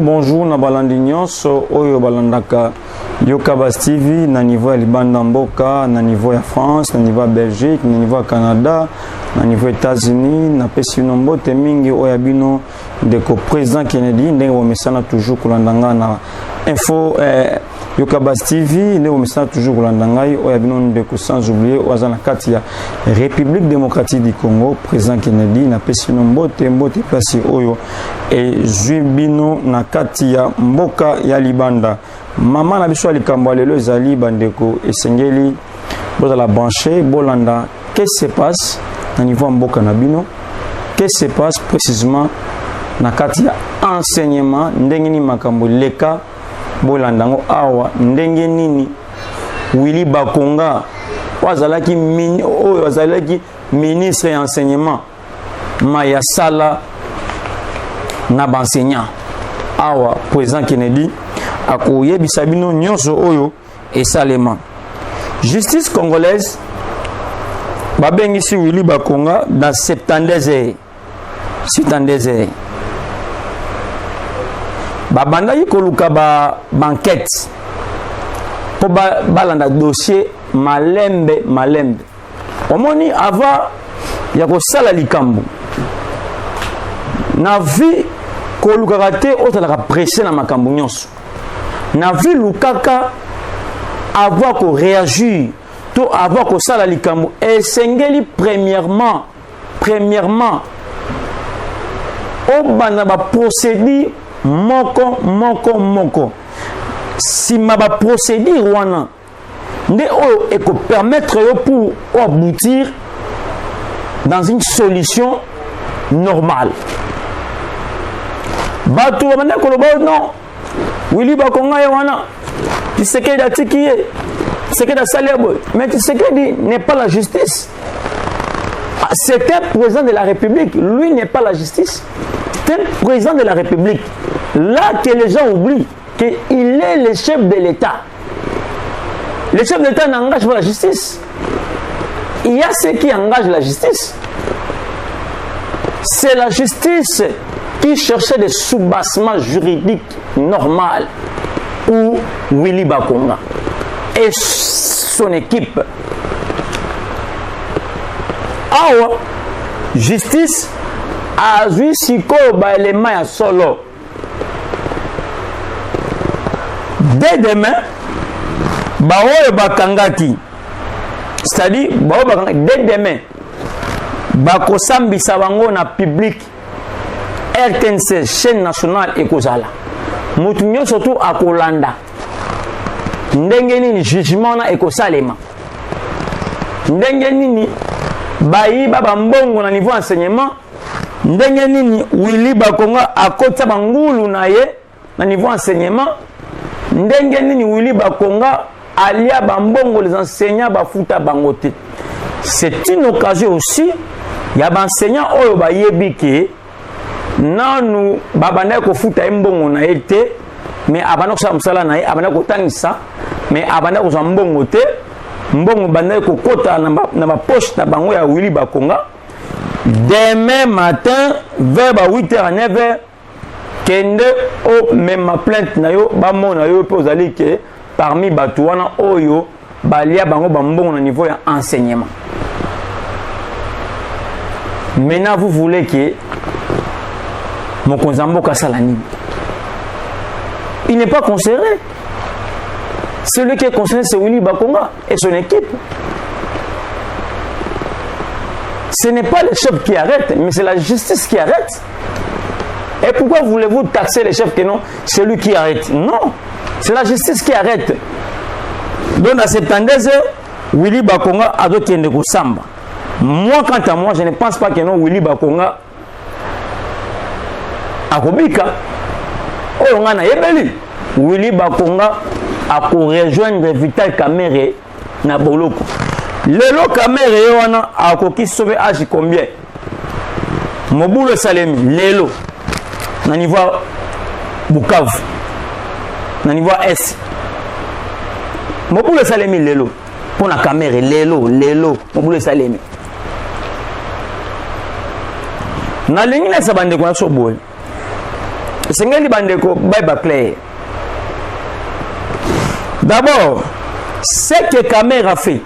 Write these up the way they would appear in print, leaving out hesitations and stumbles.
Bonjour, na balandi nyonso oyo balandaka Yokabas TV na niveau ya Libanda Mboka, na niveau ya France, na niveau ya Belgique, na niveau ya Canada, na niveau ya États-Unis, na pesi mbote mingi oya bino ndeko président Kennedy ndenge bomesana toujours kulandanga na info Yokabas TV ndenge bomesana toujours kulanda ngai oya bino ndeko sans oublier ozana kati ya République démocratique du Congo président Kennedy na pesi mbote place oyo et bino na kati ya mboka ya Libanda. Maman na biso likambo lelo ezali bandeko esengeli bozala branché bolanda qu'est-ce qui se passe na niveau mboka na bino, qu'est-ce qui se passe précisément na kati ya enseignement ndenge ni makambo leka bolanda ngo awa ndenge nini Willy Bakonga wazalaki ministre ya enseignement Maya Sala na enseignant awa président Kennedy akoyebisa bino nyonso oyo esalema. Justice congolaise babengisi Willy Bakonga dans 72 heures babandaki koluka banquête po balanda dossier malembe omoni avant ya kosala likambo na vi kolukaka te otalaka pressé na makambo nyonso na vi lukaka avoir ko réagir to avoir ko sala likambo esengeli premièrement o bana ba procédure moko si ma ba procédure wana nde o e ko permettre yo pour aboutir dans une solution normale. Bato bana ko non Willy Bakonga wana Tshisekedi atikiye Tshisekedi Salebo, mais Tshisekedi n'est pas la justice. C'est un président de la République, lui n'est pas la justice. C'est un président de la République. Là que les gens oublient qu'il est le chef de l'État. Le chef de l'État n'engage pas la justice. Il y a ceux qui engagent la justice. C'est la justice qui cherchait des soubassements juridiques normaux pour Willy Bakonga et son équipe. Awa, justice a vu siko ba élément ya solo. Dès demain, baoyo bakangaki. C'est-à-dire, baoyo bakangaki dès demain. Bakosambisa bango na public RTNC chaîne nationale ekozala. Mutu nyonso tu akolanda. Ndenge nini jugement na ekosalema. Ndenge nini bayiba bambongo na niveau enseignement. Ndenge nini Willy Bakonga akota bangulu na ye na niveau enseignement. Ndenge nini Willy Bakonga alia bambongo les enseignants bafuta bangote. C'est une occasion aussi ya enseignants oyo bayebike nanu babanda ko futa mbongo na ete mais abana ko samsala na abana ko tanisa mais abana ko mbongo te mbongo banda ko kota na ba poche na bango ya Willy Bakonga demain matin vers 8h à 9h kende o même ma plainte na yo ba mona yo pe ozali ke parmi batu wana oyo balia bango bambongo na niveau ya enseignement. Maintenant vous voulez que mon Konzamboka Salani, il n'est pas concerné. Celui qui est concerné, c'est Willy Bakonga et son équipe. Ce n'est pas le chef qui arrête, mais c'est la justice qui arrête. Et pourquoi voulez-vous taxer les chefs que non, c'est lui qui arrête? Non, c'est la justice qui arrête. Donc dans cette tendance, Willy Bakonga a d'autres qui ont samba. Moi, quant à moi, je ne pense pas que non, Willy Bakonga a Kobika. Oh, on a yebeli. Willy Bakonga a rejoindre Vital Kamerhe na Boloko. Lelo Kamerhe wana a koki sauver âge combien? Mobulo Salemi, Lelo. Na niveau Bukavu. Na niveau S. Mobulo Salemi Lelo. Pour la Kamerhe, Lelo, Mobulo Salemi. Na lingine sa bandeko na soboy. Sengeli bandeko baba clair. D'abord, ce que Kamerhe a fait.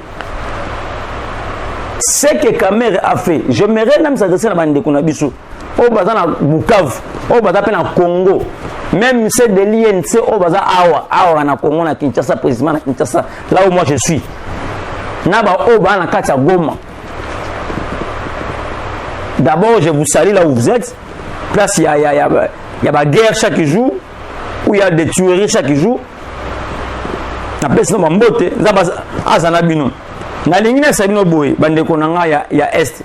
Ce que Kamerhe a fait, j'aimerais même s'adresser à bandeko na biso. Au bazana Bukavu, au bazana na Congo. Même c'est de l'INC au bazana awa na Congo na Kinshasa, président na Kinshasa, là où moi je suis. Naba au bazana Katia Goma. D'abord, je vous salue là où vous êtes. Place, il y a la guerre chaque jour, où il y a des tueries chaque jour. Après, c'est un bote. Ah, ça n'a pas bien. Na lingine sabino boy, bande konanga ya est.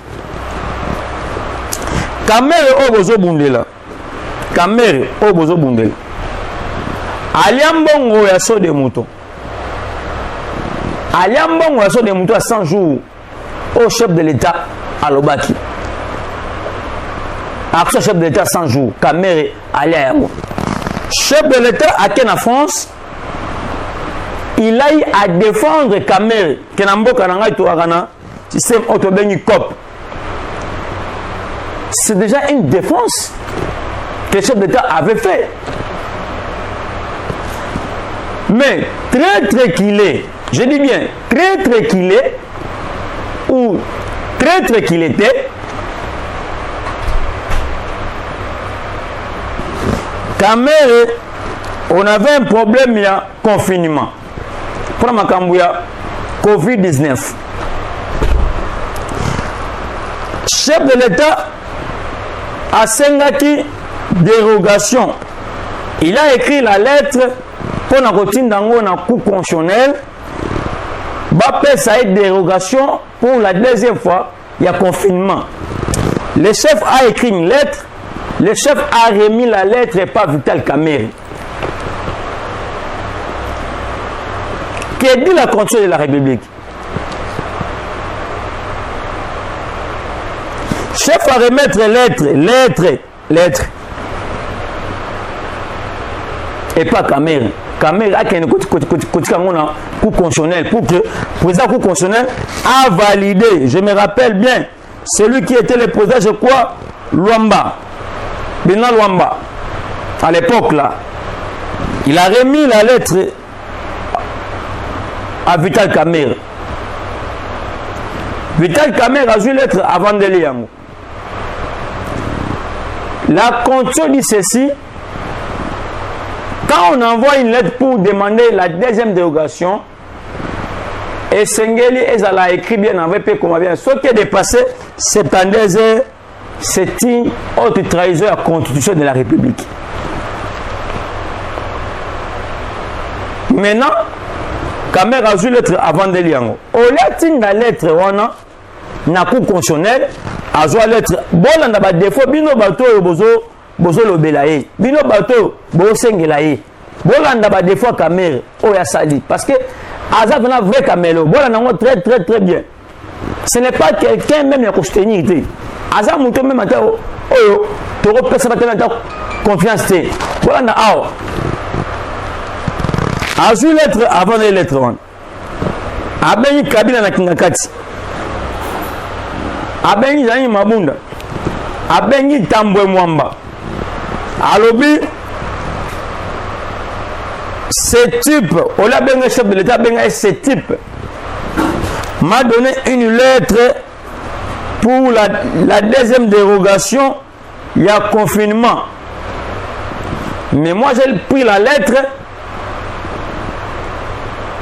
Kamerhe obozo bundela. Kamerhe obozo bundela. Aliambongo ya so de mouton. Aliambongo ya so de mouton à 100 jours au chef de l'État à Lobaki. Action chef de l'État 100 jours. Kamerhe aliamo. Chef de l'État à Ken en France. Il aille à défendre Kamerhe. Kenambo Kananga Touarana. Système Otobeni COP. C'est déjà une défense que le chef d'État avait fait. Mais très qu'il est, je dis bien très qu'il est, ou très qu'il était, Kamerhe, on avait un problème, il y a confinement. Pour ma Kambouya, Covid-19. Chef de l'État a Sengaki dérogation. Il a écrit la lettre pour la routine d'ango na cour constitutionnel. Bapé ça a dérogation pour la deuxième fois. Il y a confinement. Le chef a écrit une lettre. Le chef a remis la lettre et pas Vital Kamerhe. Que dit la Constitution de la République? Chef à remettre lettre. Et pas Kamerhe. Kamerhe a qu'un coup constitutionnel pour que le président coup constitutionnel a validé. Je me rappelle bien, celui qui était le président, je crois, Luamba. Bena Luamba. À l'époque là, il a remis la lettre à Vital Kamerhe. Vital Kamerhe a eu lettre avant de lire. La Constitution dit ceci. Quand on envoie une lettre pour demander la deuxième dérogation, et Sengeli a écrit bien en VP comme bien, ce qui est dépassé, c'est une autre trahison à la Constitution de la République. Maintenant, Kamerhe a eu lettre avant de lire. Au lieu de la lettre, on a na cour constitutionnelle, a eu lettre. Bon, on a des défauts, bino bateau, bozo lobelaye. Bino bateau, bozo sengelaye. Bon, on a des défauts Kamerhe, oh ya sali. Parce que, Azaf on a vrai Kamerhe. Bon, on a très bien. Ce n'est pas quelqu'un même qui a soutenir. Azaf mouton même, oh yo, tu repères ça, confiance. Bon, on a ah. A eu lettre avant les lettres. Abeni Kabila na Kingakati. Abeni Zani Mabunda. Abeni Tambwe Mwamba. Alobi, ce type, on a bien le chef de l'État, ce type m'a donné une lettre pour la deuxième dérogation. Il y a confinement. Mais moi j'ai pris la lettre.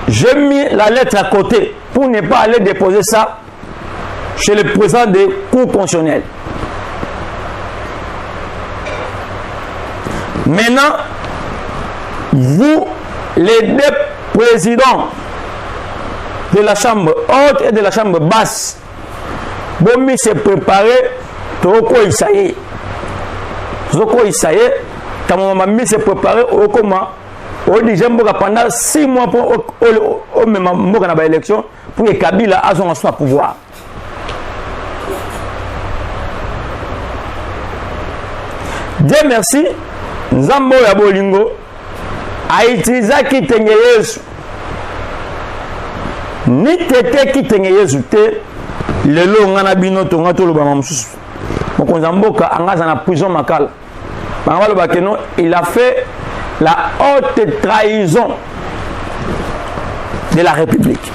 J'ai mis la lettre à côté pour ne pas aller déposer ça chez le président des cours constitutionnels. Maintenant, vous, les deux présidents de la chambre haute et de la chambre basse, vous se préparer, Toko Isaïe. Toko Isaïe, quand maman se préparer au comment, au Dijamboka pendant 6 mois pour au même moment dans l'élection, pour que Kabila a son pouvoir. Dieu merci, Nzambo ya Bolingo a utilisé qui tenye Yesu. Ni tete qui tenye Yesu te, lelo ngana bino tonga to lobama mususu. Mokonza mboka angaza na prison makala. Bangalo bakeno, il a fait la haute trahison de la République.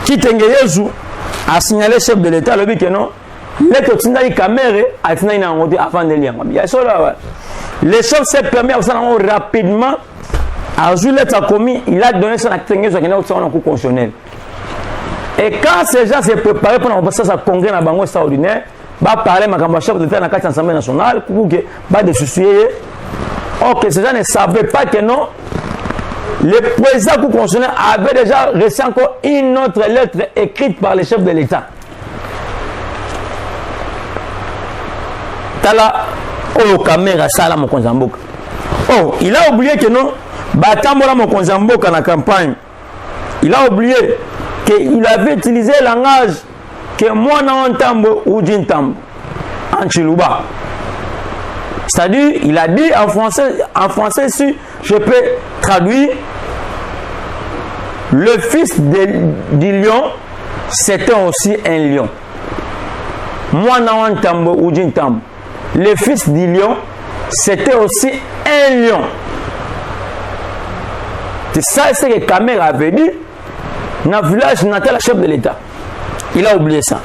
Qui tenye Yesu a signalé chef de l'État le bikeno. Les chefs s'est permis rapidement à l'État commis, il a donné son activité au cours constitutionnel. Et quand ces gens s'est préparé pour passer sa congrès dans le Bango extraordinaire, va parler à chef de l'État dans l'Assemblée nationale pour que va de soucier. Or que ces gens ne savaient pas que non, le président du constitutionnel avait déjà reçu encore une autre lettre écrite par les chefs de l'État. Oh, caméra, ça là, mon Konzamboka. Oh, il a oublié que non, Batambola, mon Konzamboka, dans la campagne, il a oublié qu'il avait utilisé le langage que moi, non, tambo ou jintambo, en Chiluba. C'est-à-dire, il a dit en français, si je peux traduire, le fils du lion, c'était aussi un lion. Moi, non, tambo ou jintambo. Le fils du lion, c'était aussi un lion. C'est ça ce que Kamer avait dit dans le village natal chef de l'État. Il a oublié ça.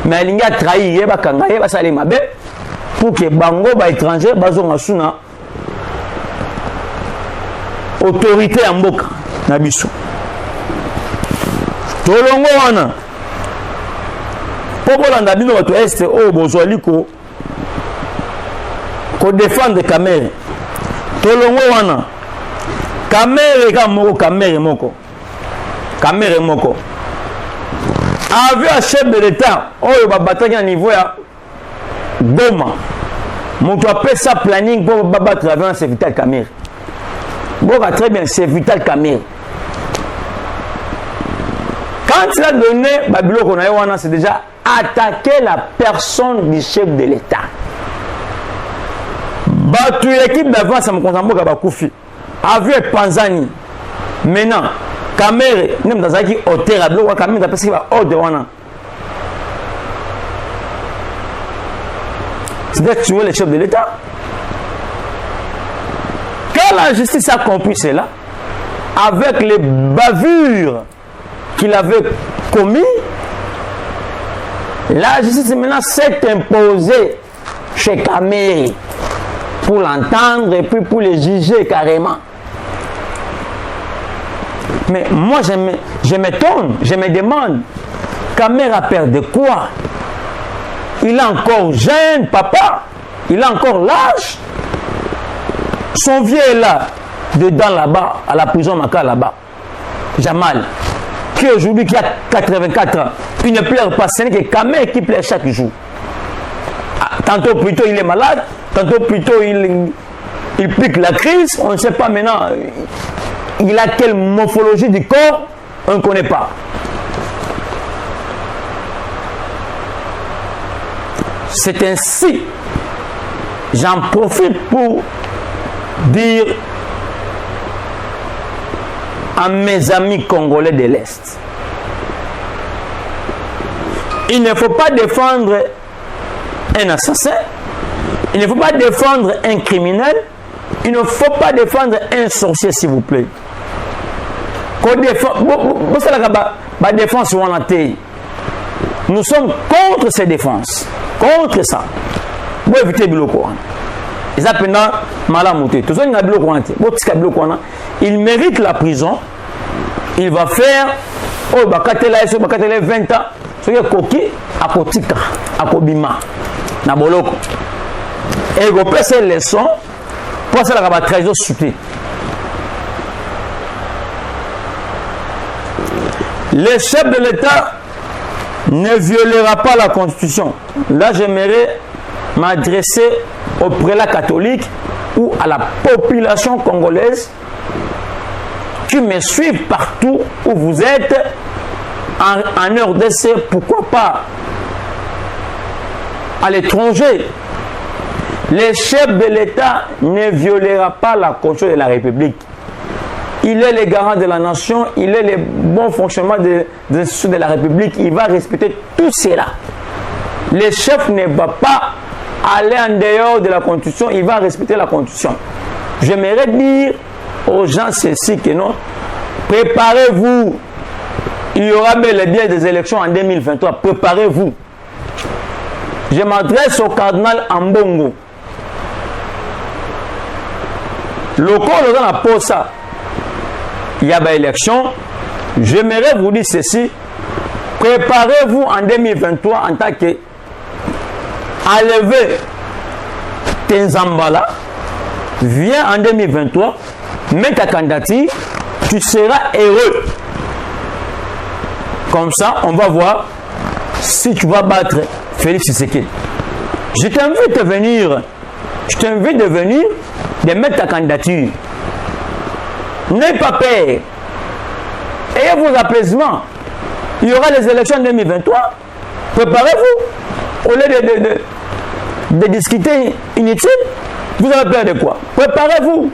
Mais il a trahi, il a trahi, pour que Bango, les étrangers, ils aient autorité en Boka. Nabiso. Tolongo wana. Popola ndabino watu este o bozoliko. Ko défendre Kamere. Tolongo wana. Kamere kamoko Kamere moko. Kamere moko. Avec un chef de l'État, oyo babataki à niveau ya Goma. Moto appelle ça planning pour battre avec c'est Vital Kamere. Bon, très bien, c'est Vital Kamere. Quand il a donné Babylone Konaïwana, c'est déjà attaquer la personne du chef de l'État. Battu l'équipe d'avant, ça me concerne pas Koufi. Avec Panzani. Maintenant, Kamere, même dans un qui hôtel à Bloc, Kamere, d'après ce qu'il va hors de Wana. C'est-à-dire que tu veux le chef de l'État. Quand la justice a compris cela, avec les bavures qu'il avait commis, la justice maintenant s'est imposée chez Kamere pour l'entendre et puis pour les juger carrément. Mais moi je m'étonne, je me demande, Kamere a peur de quoi? Il est encore jeune, papa, il a encore l'âge. Son vieux est là, dedans là-bas, à la prison Maka là-bas, Jamal, qui aujourd'hui qui a 84 ans, il ne pleure pas, ce n'est que Kamere qui pleure chaque jour. Tantôt plutôt il est malade, tantôt plutôt il pique la crise, on ne sait pas maintenant, il a quelle morphologie du corps, on ne connaît pas. C'est ainsi, j'en profite pour dire à mes amis congolais de l'Est, il ne faut pas défendre un assassin, il ne faut pas défendre un criminel, il ne faut pas défendre un sorcier, s'il vous plaît. Nous sommes contre ces défenses, contre ça. Pour éviter le bloc. Il mérite la prison. Il va faire 20 ans. Ce qui est coquille, à Kotika, à Kobima, na Boloko. et vous pouvez ces leçons pour ça la trahison soutenu. Le chef de l'État ne violera pas la Constitution. Là, j'aimerais m'adresser au prélat catholique ou à la population congolaise qui me suivent partout où vous êtes en RDC, pourquoi pas à l'étranger. Le chef de l'État ne violera pas la Constitution de la République. Il est le garant de la nation, il est le bon fonctionnement des institutions de la République, il va respecter tout cela. Le chef ne va pas aller en dehors de la Constitution, il va respecter la Constitution. J'aimerais dire aux gens ceci que non, préparez-vous, il y aura bel et bien des élections en 2023, préparez-vous. Je m'adresse au cardinal Ambongo. Le corps de la posa, il y a des élections. J'aimerais vous dire ceci. Préparez-vous en 2023 en tant que enlever Tenzambala. Viens en 2023, mets ta candidature, tu seras heureux. Comme ça, on va voir si tu vas battre Félix Tshisekedi. Je t'invite à venir. Je t'invite de venir, de mettre ta candidature. N'ayez pas peur. Ayez vos apaisements. Il y aura les élections en 2023. Préparez-vous. Au lieu de discuter inutile, vous avez peur de quoi? Préparez-vous.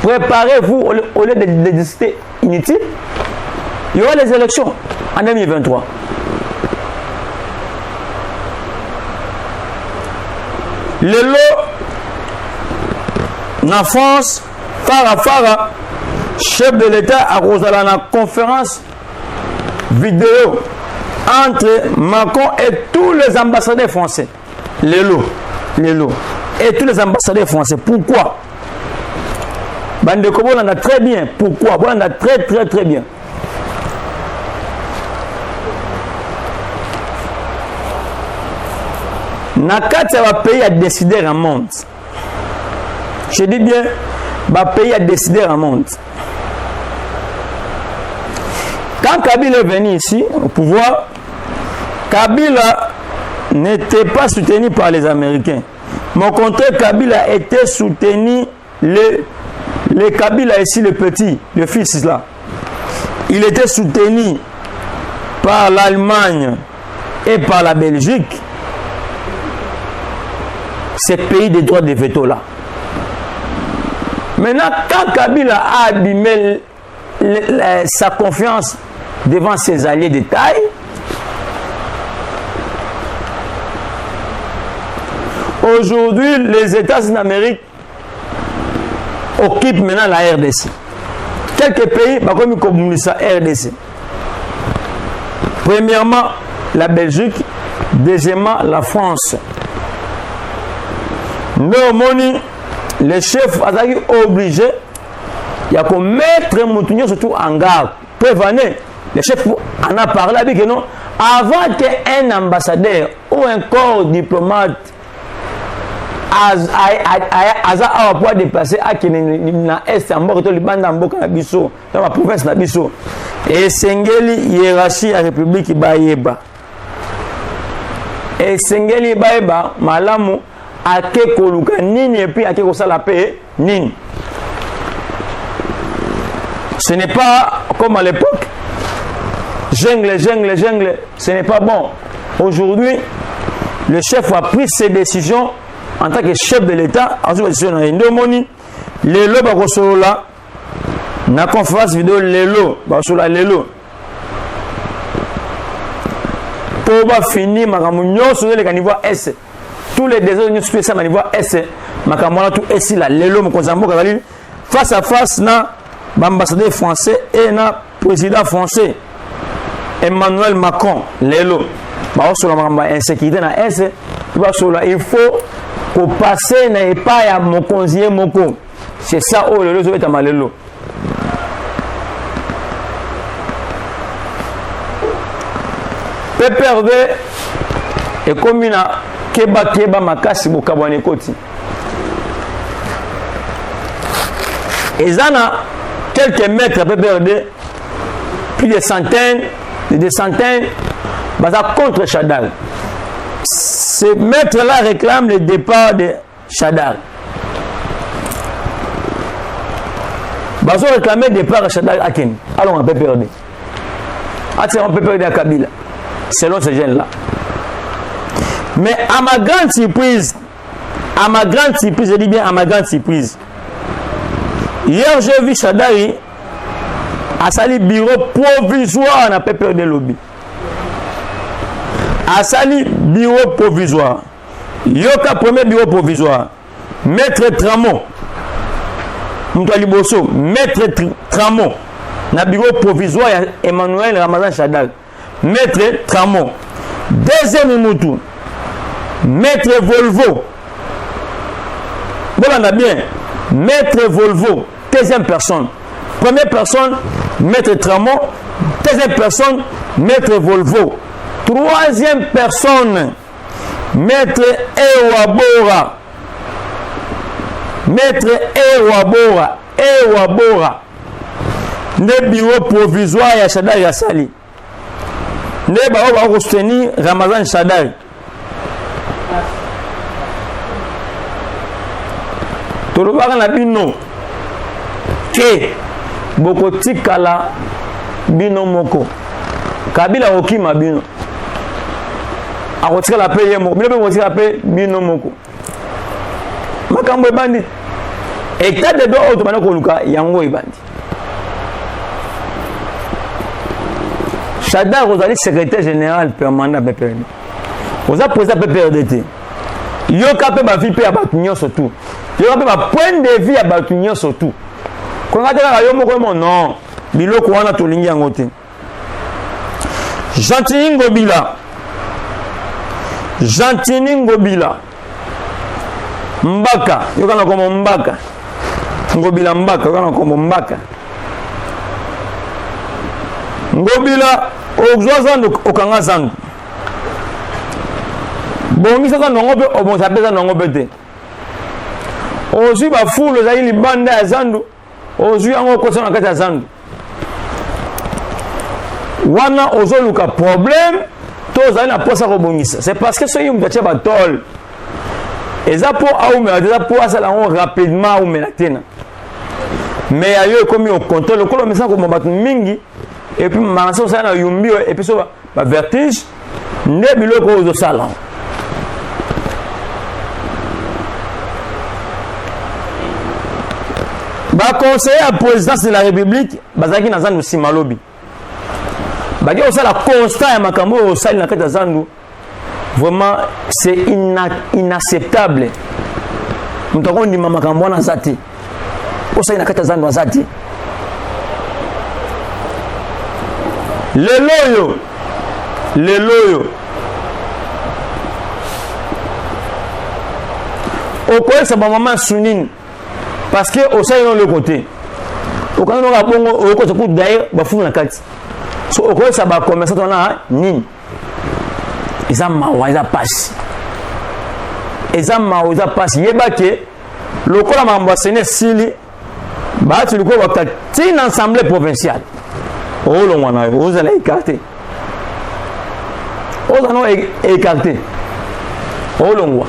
Préparez-vous au lieu de discuter inutile. Il y aura les élections en 2023. Le lot en France, Fara, chef de l'État à Rosalana, conférence vidéo entre Macron et tous les ambassadeurs français. Les lots. Et tous les ambassadeurs français. Pourquoi? Bande Kobo, on a très bien. Pourquoi? On a très bien. Nakati va pays à décider un monde. Je dis bien, va pays à décider un monde. Quand Kabila est venu ici au pouvoir, Kabila n'était pas soutenu par les Américains. Mais au contraire, Kabila était soutenu, le Kabila ici, le petit, le fils là. Il était soutenu par l'Allemagne et par la Belgique. Ces pays des droits de veto là. Maintenant, quand Kabila a abîmé sa confiance devant ses alliés de taille, aujourd'hui, les États-Unis d'Amérique occupent maintenant la RDC. Quelques pays, comme ça, RDC. Premièrement, la Belgique. Deuxièmement, la France. Néomoni, le chef a été obligé, il y a qu'à mettre Moutounio surtout en garde. Prévenez, le chef en a parlé avec non, avant qu'un ambassadeur ou un corps diplomate a pouvoir déplacer à Kenya Est en Mboka, dans la province de Bisso. Et Sengeli, hiérarchie à la République Baïeba. Et Sengeli Baïeba, Malamu, ake koluka nini et puis ake kosala pe nini. Ce n'est pas comme à l'époque. Jungle, ce n'est pas bon. Aujourd'hui, le chef a pris ses décisions en tant que chef de l'État. Ensuite, les lots bakosolola na conférence vidéo les lots bakosolola les lots. Pour ba finir makambo nyonso le niveau S. Tous les déserts nous spécial à niveau S, makamona tout ici là, lelo mokonzambo kali face à face na l'ambassadeur français et na président français Emmanuel Macron lelo. Ba sur la makamba insécurité na S, il faut qu'on passe na pas ya mokonzier moko. C'est ça oh lelo zo betama lelo. PPRD et commune keba makasi bokabwane koti. Et ça a quelques mètres à peu près, plus de centaines, contre Chadal. Ces maîtres-là réclament le départ de Chadal. Ils ont réclamé le départ de Chadal à Ken. Alors on peut perdre. On peut perdre à Kabila, selon ces jeunes-là. Mais à ma grande surprise, je dis bien à ma grande surprise, hier j'ai vu Chadari à sali bureau provisoire na peur de lobby. À sali bureau provisoire. Yoka premier bureau provisoire. Maître Tramon. Mtwali Bosso, Maître Tramon. Na bureau provisoire Emmanuel Ramazan Chadal. Maître Tramon. Deuxième Moutou. Maître Volvo. Bon, on a bien. Maître Volvo. Deuxième personne. Première personne, Maître Tramon. Deuxième personne, Maître Volvo. Troisième personne, Maître Ewabora. Maître Ewabora. Ne bureau provisoire ya Chadari Yassali. Ne ba va soutenir Ramazan Chadari. Tolobaka na bino ke bokoti kala bino moko Kabila okima bino akotika la paye mo bino bokoti la paye bino moko makambo ebandi état de droit automana koluka yango ebandi. Chadar Rosali secrétaire général permanent BPRD oza président BPRD yoka pe ba vie pe ya batunyo surtout yoka pe ba point de vue ya batunyo surtout ko ngata ka yo moko mo non biloko wana tolingi yango te. Gentini Ngobila Mbaka yoka na komo Mbaka Ngobila Mbaka yoka na komo Mbaka Ngobila ozwa zandu okanga zandu bongi sasa nongo pe obonza pesa nongo pete ozwi ba fulo za ili banda ya zandu ozwi yango kosa na kati ya zandu wana ozoluka problème to za na posa ko bongisa. C'est parce que ce yum gacha ba tol eza po aumela eza po asala ngo rapidement aumela tena mais ayo komi au contrôle ko lo mesa ko mabatu mingi et puis manso ça na yumbi et puis so ba vertige ne biloko ozo sala. Ba conseiller à présidence de la République bazaki na zandu simalobi baki osala constat ya makambo osali na kati ya zandu vraiment c'est inacceptable. Mutako ndima makambo na zati osali na kati ya zandu azati leloyo okoyesa ba maman sunine parce que osali no le côté okano ka bongo okosa ku d'ailleurs ba funu na kati so okoyesa ba commerçant na nini eza mawa eza pasi yeba ke lokola mambo sene sili ba tu liko wakati na assemblée provinciale olongwa na yo ozala écarté olongwa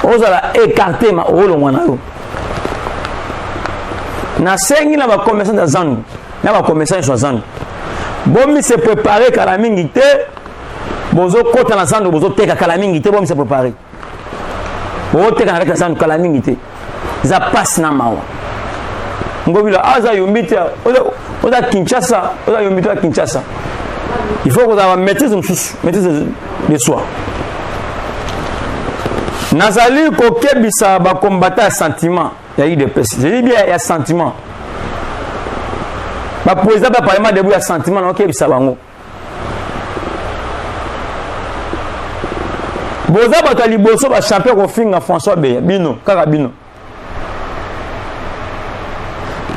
ozala écarté ma olongwa na yo na sengi na ba commerçant de zandu na ba commerçant de zandu bomi se préparer kala mingi te bozo kota na zandu bozo teka kala mingi te bomi se préparer bozo teka na kala zandu kala mingi te za passe na mawa Ngobila aza yombite oza Kinshasa oza yombite à Kinshasa il faut que ça maîtrise de soi. Nazali ko kebisa ba combattre sentiment ya IDPS. Je dis bien il y a sentiment. Ba président ba parlement debout ya sentiment na kebisa bango. Boza ba liboso ba champion ko finga François Beya bino kaka bino.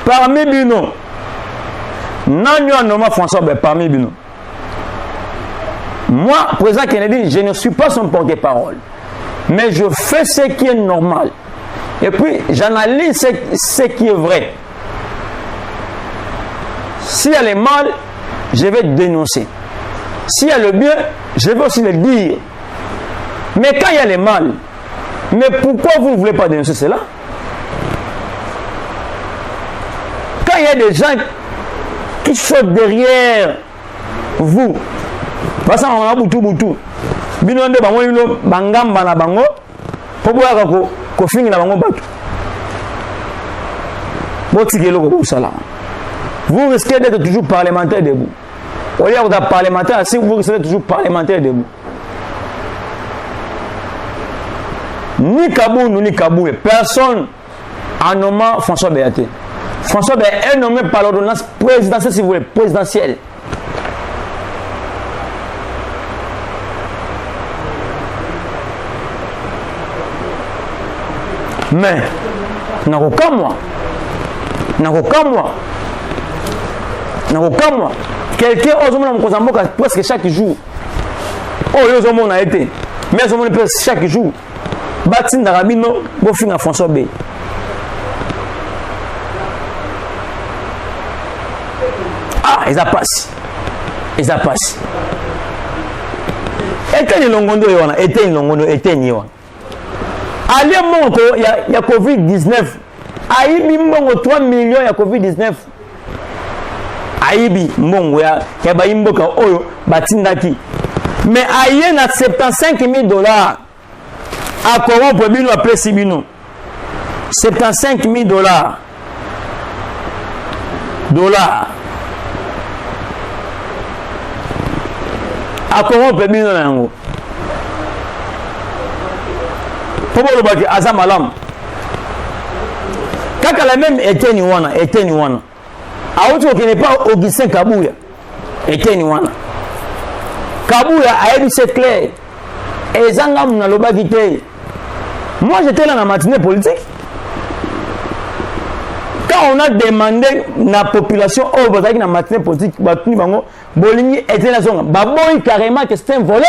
Parmi bino nanyo anoma François Beya parmi bino. Moi, président Kennedy, je ne suis pas son porte-parole. Mais je fais ce qui est normal. Et puis, j'analyse ce qui est vrai. S'il y a le mal, je vais dénoncer. S'il y a le bien, je vais aussi le dire. Mais quand il y a le mal, mais pourquoi vous ne voulez pas dénoncer cela? Quand il y a des gens qui sautent derrière vous, parce qu'on a boutou. Bino nde bango yilo bangamba na bango, pobo ya ko fingi na bango batu. Botikelo ko sala. Vous risquez d'être toujours parlementaire debout. Au lieu d'être parlementaire, si vous risquez d'être toujours parlementaire debout. Ni Kabou, ni Kabou, personne en nommant François Béaté. François Béaté est nommé par l'ordonnance présidentielle, si vous voulez, présidentielle. Mais, n'a aucun moi. Quelqu'un ose presque chaque jour. Oh, ils ont été. Mais ils ont presque chaque jour. Bâti Narabino, Bofing à François B. Ah, ils passent. Était une longue Allez, il y a Covid-19. Aïbi Mbongo 3 millions, il y a Covid-19. Aïbi Mbongo, il y a Baimboka Oyo, Batindaki. Mais aïe, na 75 000 $. À corrompre Bino après Sibino. 75 000 $. À corrompre Bino Nango. Pourquoi le baki Azam Alam? Quand la même était Niwana. A autre qui n'est pas Augustin Kabouya. Était Niwana. Kabouya a eu cette clé. Et Zangam n'a pas quitté. Moi j'étais là dans la matinée politique. Quand on a demandé la population au dans la matinée politique, Bolini était la zone. Baboy carrément que c'était un voleur.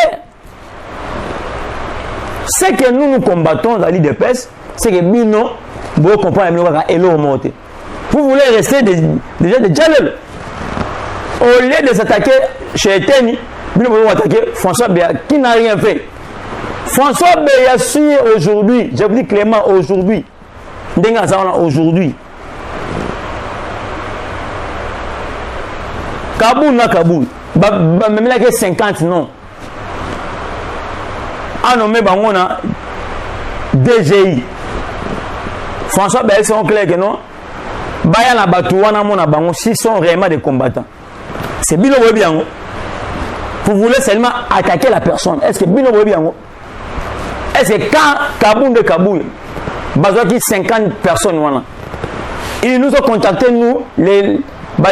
Ce que nous combattons dans l'IDPS, c'est que Bino, vous comprenez, vous voulez rester déjà des jalles. Au lieu de s'attaquer chez Eteni, Bino vous attaquer François Béa, qui n'a rien fait. François Béa suit aujourd'hui, je vous dis clairement aujourd'hui, aujourd'hui. Kaboul, même là que 50 non. A nommé Bangona DGI. François Béa, c'est clair que non. Bayana Batouana Mona Bango, s'ils sont réellement des combattants. C'est Bino Webiango. Vous voulez seulement attaquer la personne. Est-ce que Bino Webiango? Est-ce que quand Kaboul, Bazouaki 50 personnes, voilà. Ils nous ont contacté, nous, les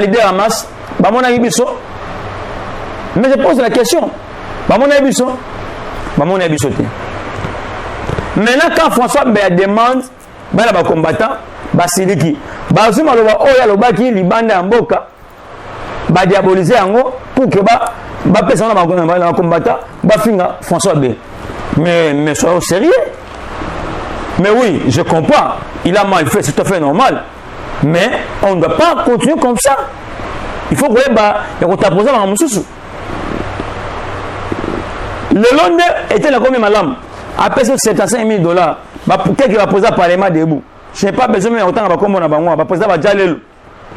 leaders Hamas, Bamona Ibiso. Mais je pose la question. Bamona Ibiso. Maintenant, quand François Béa demande, les combattants, Basiliki, Bazuma Loba Oya Lobaki, Libanda Mboka, diaboliser Ango, pour que personne ne combattant, Bafinga François Béa. Mais soyons sérieux. Mais oui, je comprends. Il a mal fait, c'est tout à fait normal. Mais on ne doit pas continuer comme ça. Il faut que vous t'apposez dans le sous. Le Londres était la combien madame? Après 75 000 $. Quelqu'un qui va poser par les mains debout. Je n'ai pas besoin de autant de comme on a bango. Va poser à Jalelu.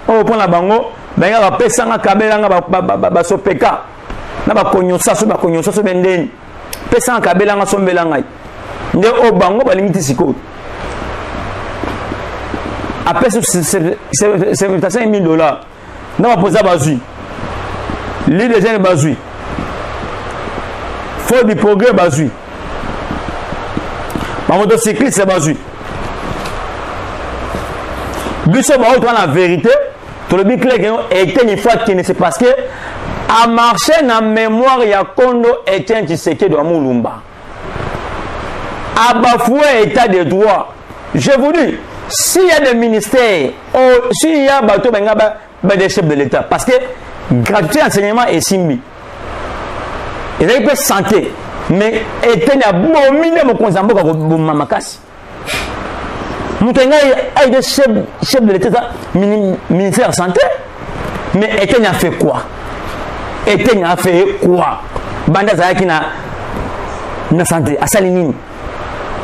On prend la bango. Ben va passer en kabela ba sopeka. Na ba konyosa so bendeni. Pesa en kabela nga sombela ngai. Nde o bango ba limiti siko. Après 75 000 $. Na ba poser bazui. L'île des jeunes bazui. Faut du progrès bazui. Ma motocycliste c'est bazui. Biso ba autre la vérité, tout le big clair était une fois qui ne sait parce que à marcher dans mémoire ya Kondo était un Tshisekedi de Mulumba. À bafouer état de droit. Je vous dis, s'il y a des ministères, s'il y a des chefs de l'État, parce que gratuité enseignement est simbi. ils avaient pas santé mais était na bon minimum konzamboka bomma makasi mutenga a des chef de l'état ministère de la santé mais était n'a fait quoi était n'a fait quoi banda zaki na santé asali nini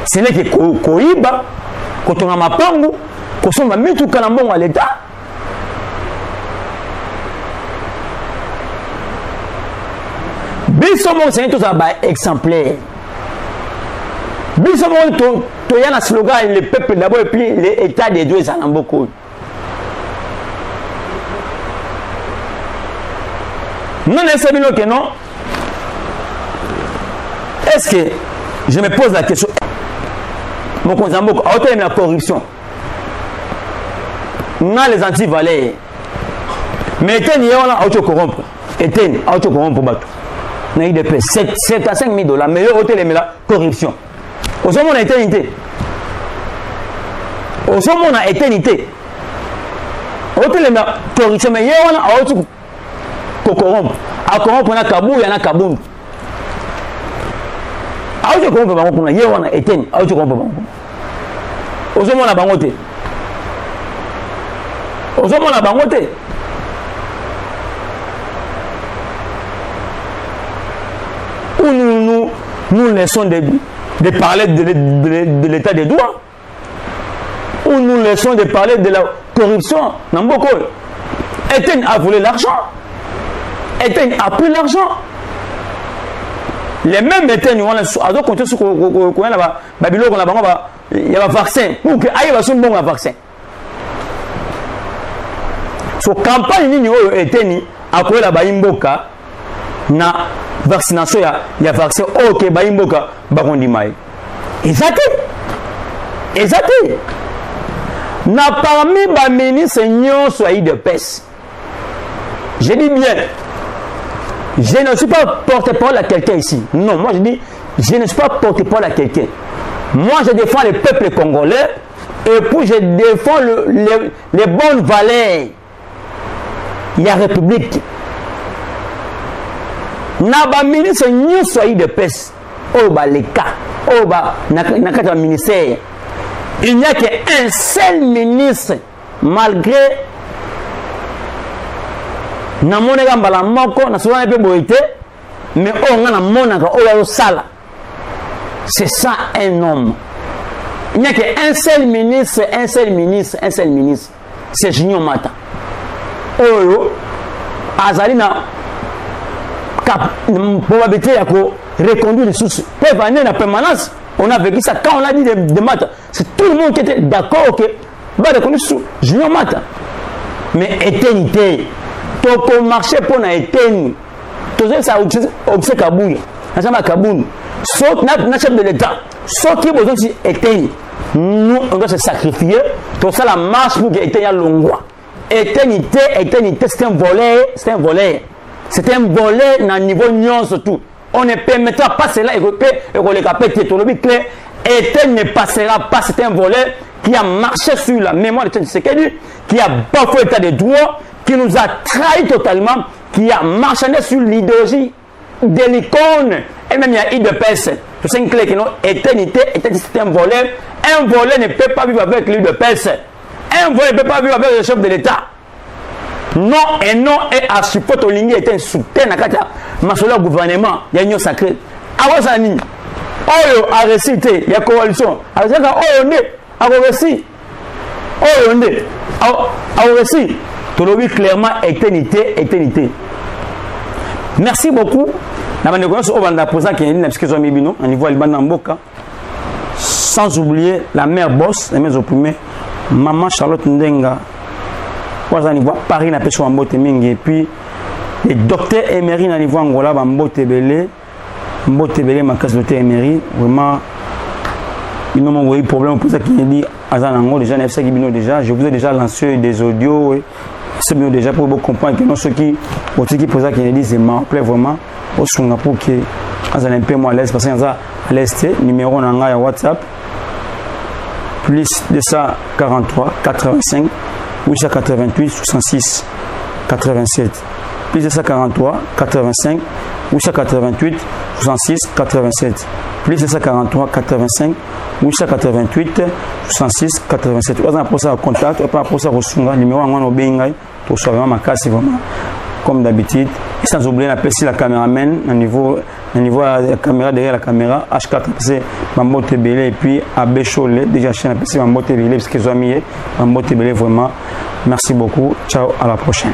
ce n'est que koiba kotonga mapangu kosomba mituka na mbongo à l'état biso mo c'est tout ça ba exemplaire biso mo to yana slogan le peuple d'abord et puis l'état des dieux ça beaucoup non est-ce que non est-ce que je me pose la question mon konzamboko a autant la corruption non les anti-valets mais Eten y a auto corrompre Eten auto corrompre bateau na IDP 7 à 5 000 $, mais hôtel et la corruption. Au sommet on a éternité. Au sommet on a éternité. Hôtel et la corruption, mais on a autre corrompre. À corrompre, on a Kabou, il y en a Kaboun. À autre corrompre, on a on a éteint. À autre corrompre. Au sommet on a bangoté. Au sommet on a bangoté. Où nous laissons de parler de l'état des droits, où nous laissons de parler de la corruption. Eten a volé l'argent, Eten a pris l'argent. Les mêmes Eten, il y a un vaccin, pour que aille un bon vaccin. So campagne Eten a pris la Baimboka na vaccination il y a vaccin OK baimboka bakondi mai exact na parmi ba ministre nyonso ayi de pes je dis bien je ne suis pas porte-parole à quelqu'un ici non moi je dis je ne suis pas porte-parole à quelqu'un moi je défends le peuple congolais et puis je défends les bonnes valeurs il y a république na ba ministre nyonso ayi de pes o ba leka o ba na ministère il n'y a qu'un seul ministre malgré na moneka mbala moko na souvent pe boité mais on na monaka o ya sala c'est ça un homme il n'y a qu'un seul ministre c'est Junior Mata oyo azalina probabilité à reconduire les sources. Peuvent venir la permanence. On a vécu ça quand on a dit de maths. C'est tout le monde qui était d'accord que va reconduire sous Junior Mata. Mais éternité. Toko marché pour na éternité. Tout ça obsèque Kaboul. Na Kaboul. Sauf na chef de l'État. Sauf qui besoin de éternité. Nous on doit se sacrifier. Tout ça la marche pour que éternité longwa. Éternité, c'est un volet, C'est un volet dans le niveau nion surtout. On ne permettra pas cela et le capet tout le clair. Et ne passera pas. C'est un volet qui a marché sur la mémoire de Tshisekedi, qui a bafoué l'état de droit, qui nous a trahi totalement, qui a marché sur l'idéologie de l'icône. Et même il y a IDPS. C'est un clair qui non éternité, c'est un volet. Un volet ne peut pas vivre avec l'IDPS. Un volet ne peut pas vivre avec le chef de l'État. Non et à support au ligne est un soutien à Kata Masolo gouvernement il y a une sacrée Awasani Oyo a récité il y a coalition a récité tout le monde clairement éternité merci beaucoup sans oublier la mère boss la mère opprimée maman Charlotte Ndenga Paris n'a pas choisi un mingi et puis le docteur Emery n'a niveau Angola mbote belé ma casse docteur Emery vraiment ils n'ont envoyé problème pour ça qui dit Azanango déjà FC qui bino déjà je vous ai déjà lancé des audios c'est bien déjà pour vous comprendre que non ceux qui pour ça qui dit c'est m'appelait vraiment au Singapour qui Azanan peu moi à l'aise parce que à l'est numéro nanga WhatsApp plus de ça 43 85 888 66 87 plus de 143 85 888 66 87 plus 743 85 888 66 87. Vous avez un contact, vous avez un numéro en bengai pour savoir ma casse vraiment comme d'habitude. Et sans oublier la caméraman au niveau de la caméra derrière la caméra H4 c'est Mambo Tebele et puis AB Cholet déjà chaîne PC Mambo Tebele parce que Mambo Tebele vraiment merci beaucoup, ciao, à la prochaine.